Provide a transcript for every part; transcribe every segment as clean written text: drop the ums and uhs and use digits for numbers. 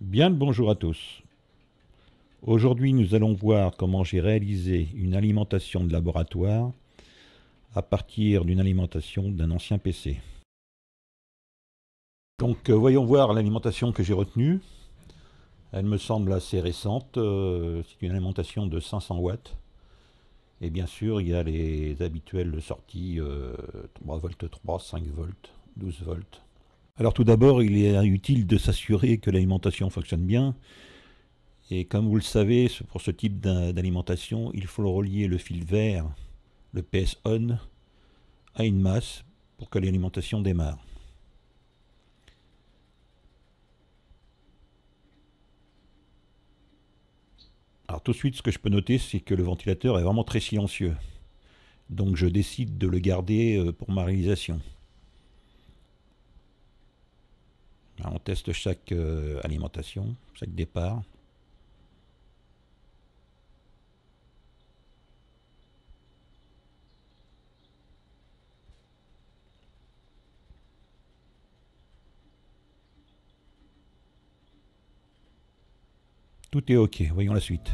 Bien le bonjour à tous. Aujourd'hui, nous allons voir comment j'ai réalisé une alimentation de laboratoire à partir d'une alimentation d'un ancien PC. Donc, voyons voir l'alimentation que j'ai retenue. Elle me semble assez récente. C'est une alimentation de 500 watts. Et bien sûr, il y a les habituelles sorties 3 volts 3, 5 volts, 12 volts. Alors tout d'abord, il est utile de s'assurer que l'alimentation fonctionne bien. Et comme vous le savez, pour ce type d'alimentation, il faut relier le fil vert, le PS on, à une masse pour que l'alimentation démarre. Alors tout de suite, ce que je peux noter, c'est que le ventilateur est vraiment très silencieux. Donc je décide de le garder pour ma réalisation. Alors, on teste chaque alimentation, chaque départ. Tout est OK, voyons la suite.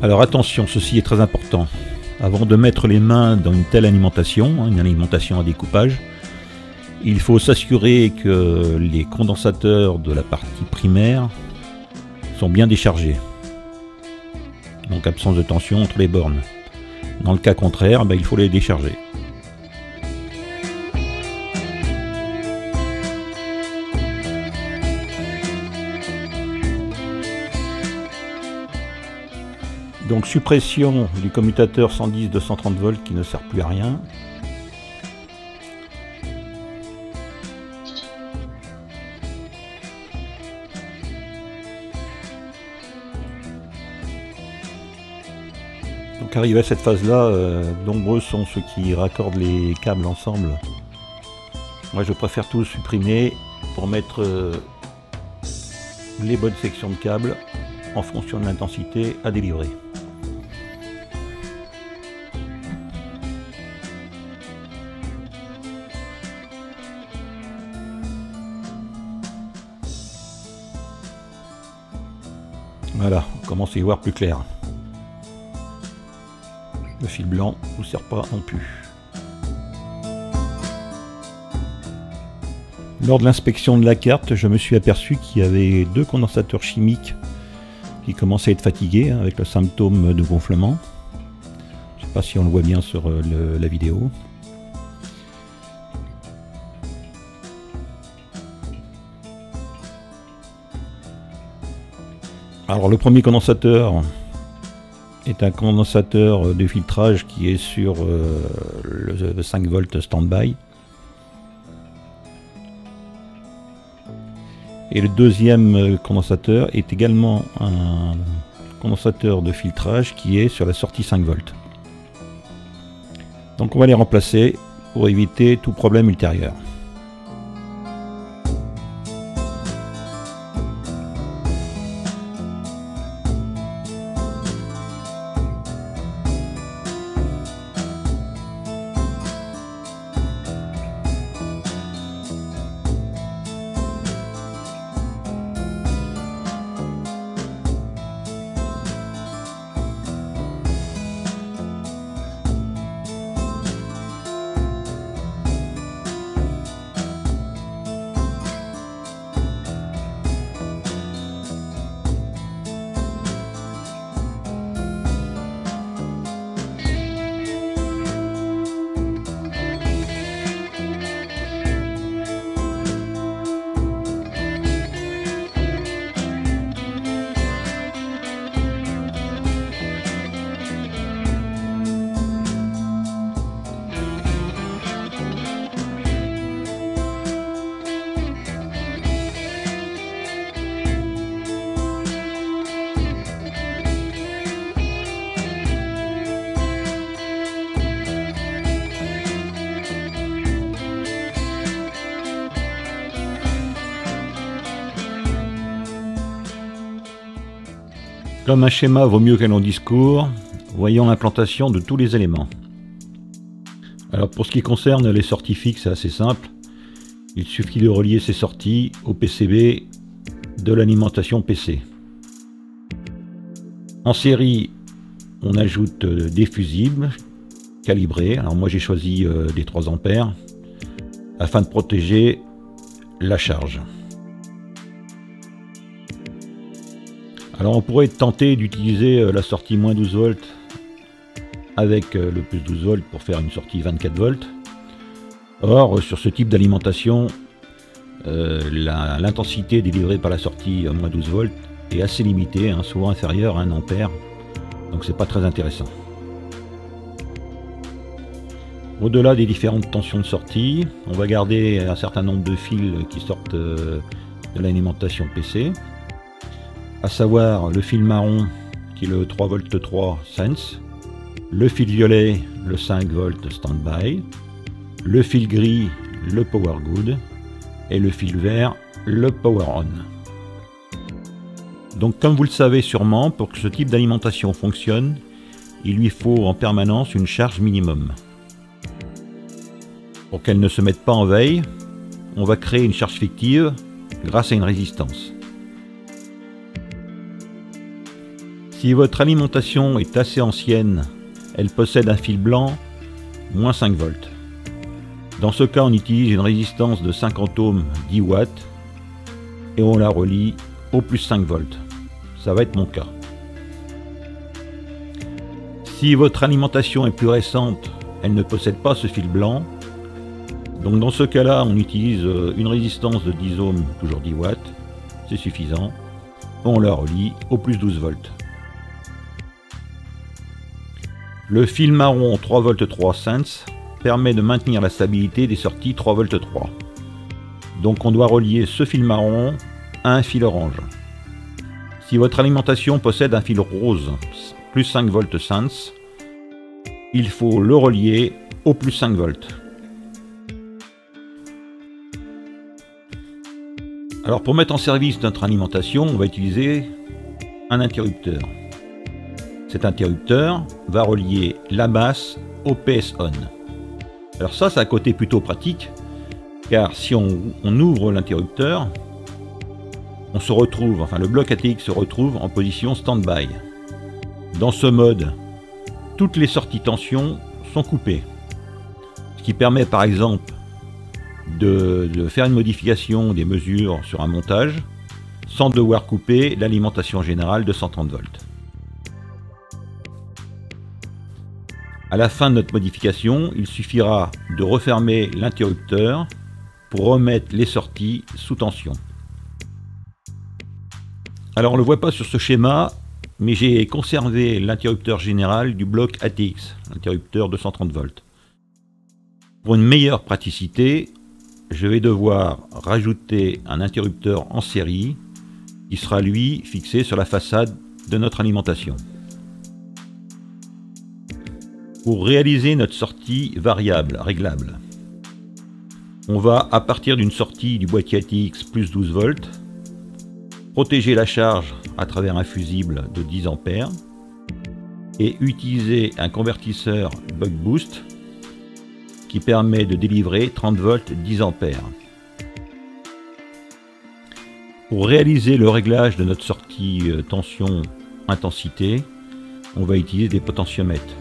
Alors attention, ceci est très important. Avant de mettre les mains dans une telle alimentation, une alimentation à découpage, il faut s'assurer que les condensateurs de la partie primaire sont bien déchargés. Donc absence de tension entre les bornes. Dans le cas contraire, il faut les décharger. Donc suppression du commutateur 110-230 volts qui ne sert plus à rien. Donc arrivé à cette phase-là, nombreux sont ceux qui raccordent les câbles ensemble. Moi je préfère tout supprimer pour mettre les bonnes sections de câbles en fonction de l'intensité à délivrer. Voilà, on commence à y voir plus clair. Le fil blanc ne nous sert pas non plus. Lors de l'inspection de la carte, je me suis aperçu qu'il y avait deux condensateurs chimiques qui commençaient à être fatigués avec le symptôme de gonflement. Je ne sais pas si on le voit bien sur la vidéo. Alors le premier condensateur est un condensateur de filtrage qui est sur le 5 volts standby. Et le deuxième condensateur est également un condensateur de filtrage qui est sur la sortie 5 volts. Donc on va les remplacer pour éviter tout problème ultérieur. Comme un schéma vaut mieux qu'un long discours, voyons l'implantation de tous les éléments. Alors pour ce qui concerne les sorties fixes, c'est assez simple. Il suffit de relier ces sorties au PCB de l'alimentation PC. En série, on ajoute des fusibles calibrés. Alors moi j'ai choisi des 3 ampères afin de protéger la charge. Alors on pourrait être tenté d'utiliser la sortie moins 12 volts avec le plus 12 volts pour faire une sortie 24 volts. Or sur ce type d'alimentation, l'intensité délivrée par la sortie moins 12 volts est assez limitée, hein, souvent inférieure à 1 ampère, donc c'est pas très intéressant. Au-delà des différentes tensions de sortie, on va garder un certain nombre de fils qui sortent de l'alimentation PC, à savoir le fil marron qui est le 3V3 Sense, le fil violet le 5V Standby, le fil gris le Power Good et le fil vert le Power On. Donc comme vous le savez sûrement, pour que ce type d'alimentation fonctionne, il lui faut en permanence une charge minimum. Pour qu'elle ne se mette pas en veille, on va créer une charge fictive grâce à une résistance. Si votre alimentation est assez ancienne, elle possède un fil blanc moins 5 volts. Dans ce cas, on utilise une résistance de 50 ohms 10 watts et on la relie au plus 5 volts. Ça va être mon cas. Si votre alimentation est plus récente, elle ne possède pas ce fil blanc. Donc dans ce cas-là, on utilise une résistance de 10 ohms, toujours 10 watts, c'est suffisant. On la relie au plus 12 volts. Le fil marron 3V3 Sense permet de maintenir la stabilité des sorties 3V3. Donc on doit relier ce fil marron à un fil orange. Si votre alimentation possède un fil rose plus 5V Sense, il faut le relier au plus 5 volts. Alors pour mettre en service notre alimentation, on va utiliser un interrupteur. Cet interrupteur va relier la masse au PS On. Alors ça, c'est un côté plutôt pratique, car si on ouvre l'interrupteur, on se retrouve, enfin le bloc ATX se retrouve en position stand-by. Dans ce mode, toutes les sorties tension sont coupées, ce qui permet par exemple de faire une modification des mesures sur un montage sans devoir couper l'alimentation générale de 130 volts. À la fin de notre modification, il suffira de refermer l'interrupteur pour remettre les sorties sous tension. Alors on ne le voit pas sur ce schéma, mais j'ai conservé l'interrupteur général du bloc ATX, l'interrupteur 230 volts. Pour une meilleure praticité, je vais devoir rajouter un interrupteur en série qui sera lui fixé sur la façade de notre alimentation. Pour réaliser notre sortie variable, réglable, on va, à partir d'une sortie du boîtier ATX plus 12 volts, protéger la charge à travers un fusible de 10 ampères et utiliser un convertisseur Buck Boost qui permet de délivrer 30 volts 10 ampères. Pour réaliser le réglage de notre sortie tension-intensité, on va utiliser des potentiomètres.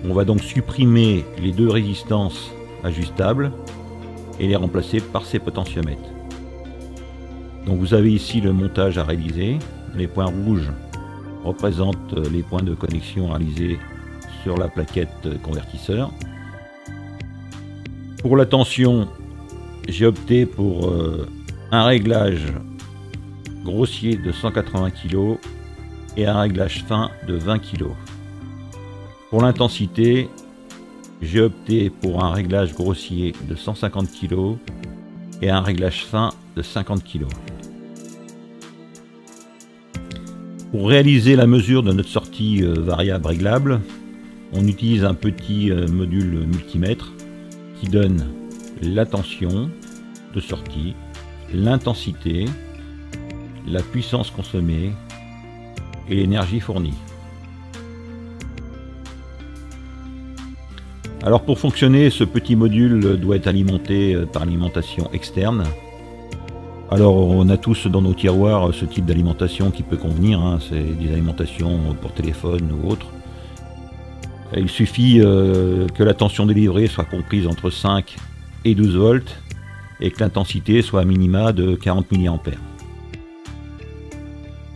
On va donc supprimer les deux résistances ajustables et les remplacer par ces potentiomètres. Donc vous avez ici le montage à réaliser. Les points rouges représentent les points de connexion réalisés sur la plaquette convertisseur. Pour la tension, j'ai opté pour un réglage grossier de 180 kg et un réglage fin de 20 kg. Pour l'intensité, j'ai opté pour un réglage grossier de 150 kg et un réglage fin de 50 kg. Pour réaliser la mesure de notre sortie variable réglable, on utilise un petit module multimètre qui donne la tension de sortie, l'intensité, la puissance consommée et l'énergie fournie. Alors pour fonctionner, ce petit module doit être alimenté par alimentation externe. Alors on a tous dans nos tiroirs ce type d'alimentation qui peut convenir, hein. C'est des alimentations pour téléphone ou autre. Il suffit que la tension délivrée soit comprise entre 5 et 12 volts et que l'intensité soit à minima de 40 mA.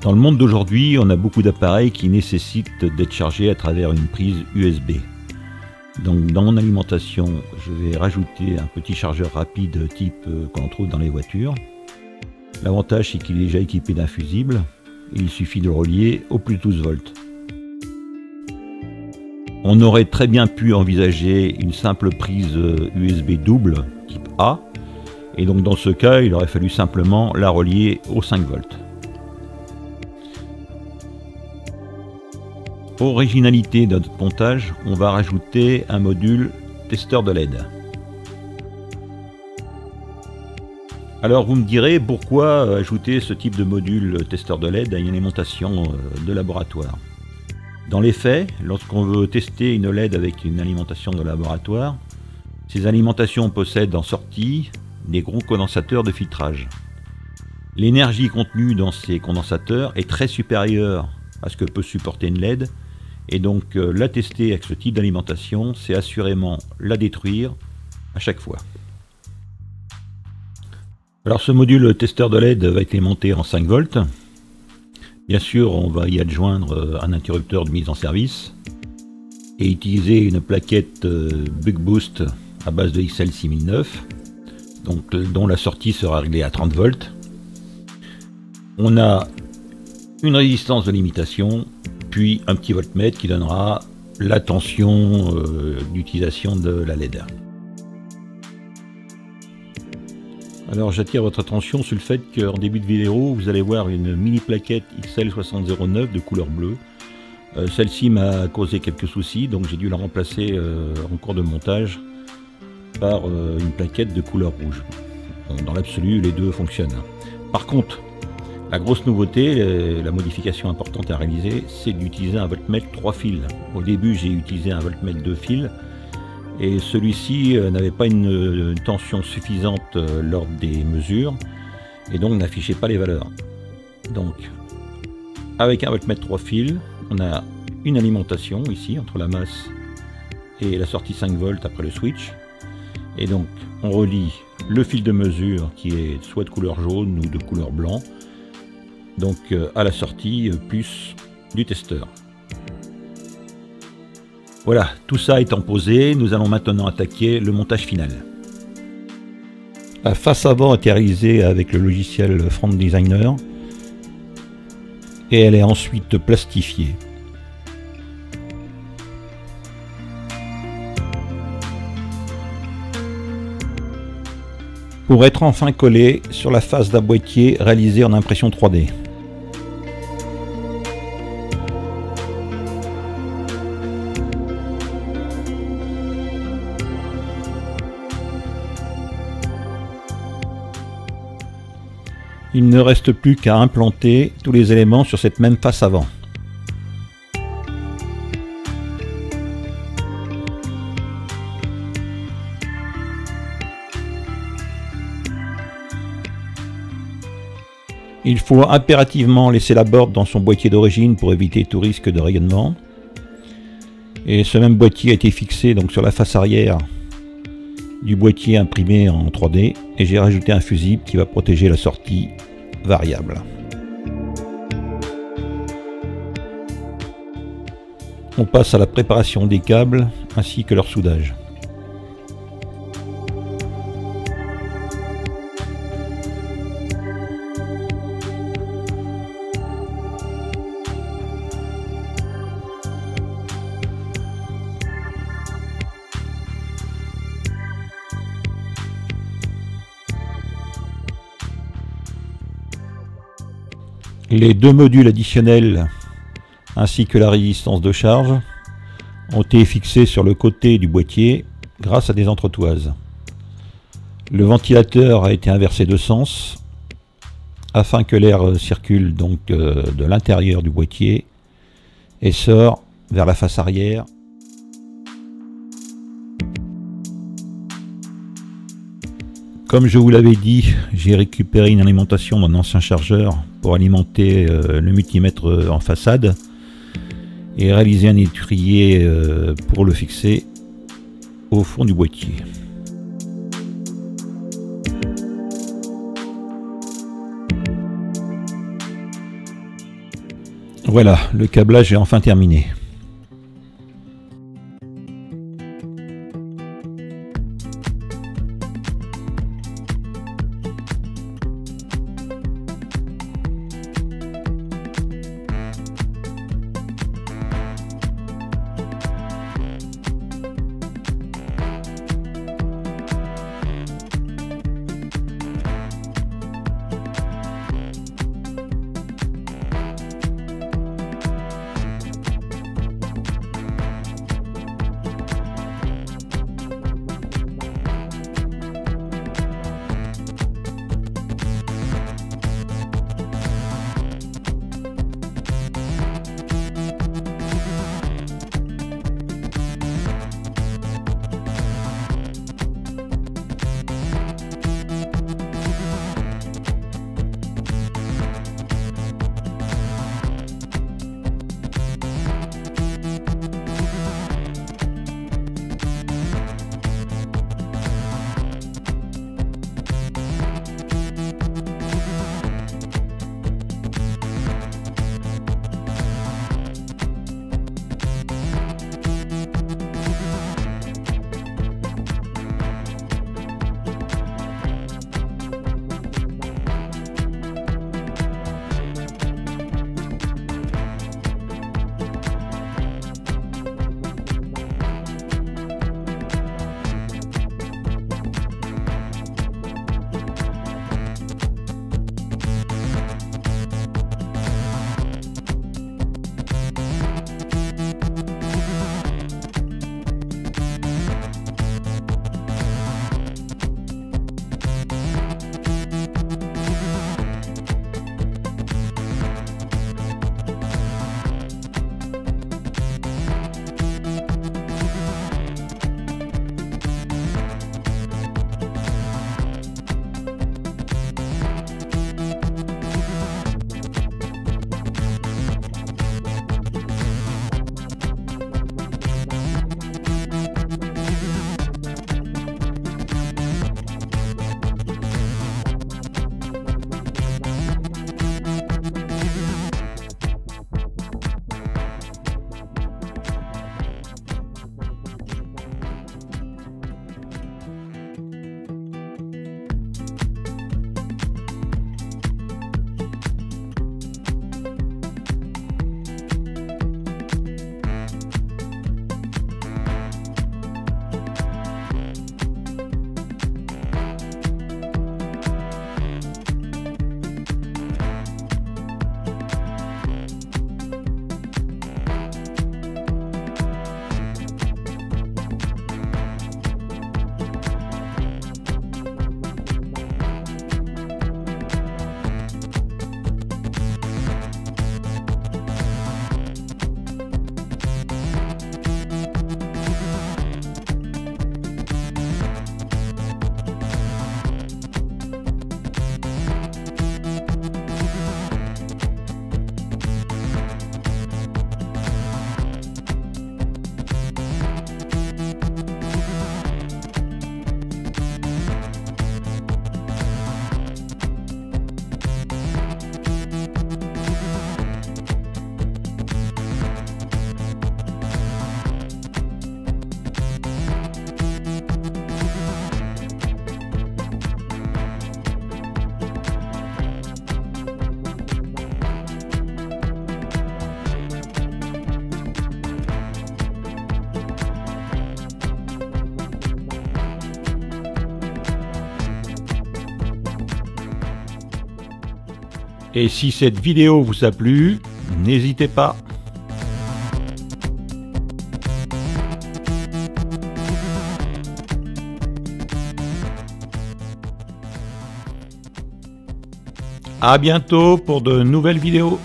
Dans le monde d'aujourd'hui, on a beaucoup d'appareils qui nécessitent d'être chargés à travers une prise USB. Donc dans mon alimentation, je vais rajouter un petit chargeur rapide type qu'on trouve dans les voitures. L'avantage c'est qu'il est déjà équipé d'un fusible, et il suffit de le relier au plus 12 volts. On aurait très bien pu envisager une simple prise USB double type A, et donc dans ce cas il aurait fallu simplement la relier au 5 volts. Originalité de notre montage, on va rajouter un module testeur de LED. Alors vous me direz pourquoi ajouter ce type de module testeur de LED à une alimentation de laboratoire. Dans les faits, lorsqu'on veut tester une LED avec une alimentation de laboratoire, ces alimentations possèdent en sortie des gros condensateurs de filtrage. L'énergie contenue dans ces condensateurs est très supérieure à ce que peut supporter une LED, et donc la tester avec ce type d'alimentation, c'est assurément la détruire à chaque fois. Alors ce module testeur de LED va être alimenté en 5 volts. Bien sûr, on va y adjoindre un interrupteur de mise en service et utiliser une plaquette Buck Boost à base de XL6009, donc, dont la sortie sera réglée à 30 volts. On a une résistance de limitation, puis un petit voltmètre qui donnera la tension d'utilisation de la LED. Alors j'attire votre attention sur le fait qu'en début de vidéo, vous allez voir une mini plaquette XL6009 de couleur bleue. Celle-ci m'a causé quelques soucis, donc j'ai dû la remplacer en cours de montage par une plaquette de couleur rouge. Dans l'absolu, les deux fonctionnent. Par contre, la grosse nouveauté, la modification importante à réaliser, c'est d'utiliser un voltmètre 3 fils. Au début, j'ai utilisé un voltmètre 2 fils, et celui-ci n'avait pas une tension suffisante lors des mesures, et donc n'affichait pas les valeurs. Donc, avec un voltmètre 3 fils, on a une alimentation ici, entre la masse et la sortie 5 volts après le switch, et donc on relie le fil de mesure qui est soit de couleur jaune ou de couleur blanc, donc à la sortie plus du testeur. Voilà, tout ça étant posé, nous allons maintenant attaquer le montage final. La face avant a été réalisée avec le logiciel Front Designer et elle est ensuite plastifiée. Pour être enfin collé sur la face d'un boîtier réalisé en impression 3D. Il ne reste plus qu'à implanter tous les éléments sur cette même face avant. Il faut impérativement laisser la board dans son boîtier d'origine pour éviter tout risque de rayonnement. Et ce même boîtier a été fixé donc sur la face arrière du boîtier imprimé en 3D, et j'ai rajouté un fusible qui va protéger la sortie variable. On passe à la préparation des câbles ainsi que leur soudage. Les deux modules additionnels ainsi que la résistance de charge ont été fixés sur le côté du boîtier grâce à des entretoises. Le ventilateur a été inversé de sens afin que l'air circule donc de l'intérieur du boîtier et sort vers la face arrière. Comme je vous l'avais dit, j'ai récupéré une alimentation d'un ancien chargeur pour alimenter le multimètre en façade et réaliser un étrier pour le fixer au fond du boîtier. Voilà, le câblage est enfin terminé. Et si cette vidéo vous a plu, n'hésitez pas. À bientôt pour de nouvelles vidéos.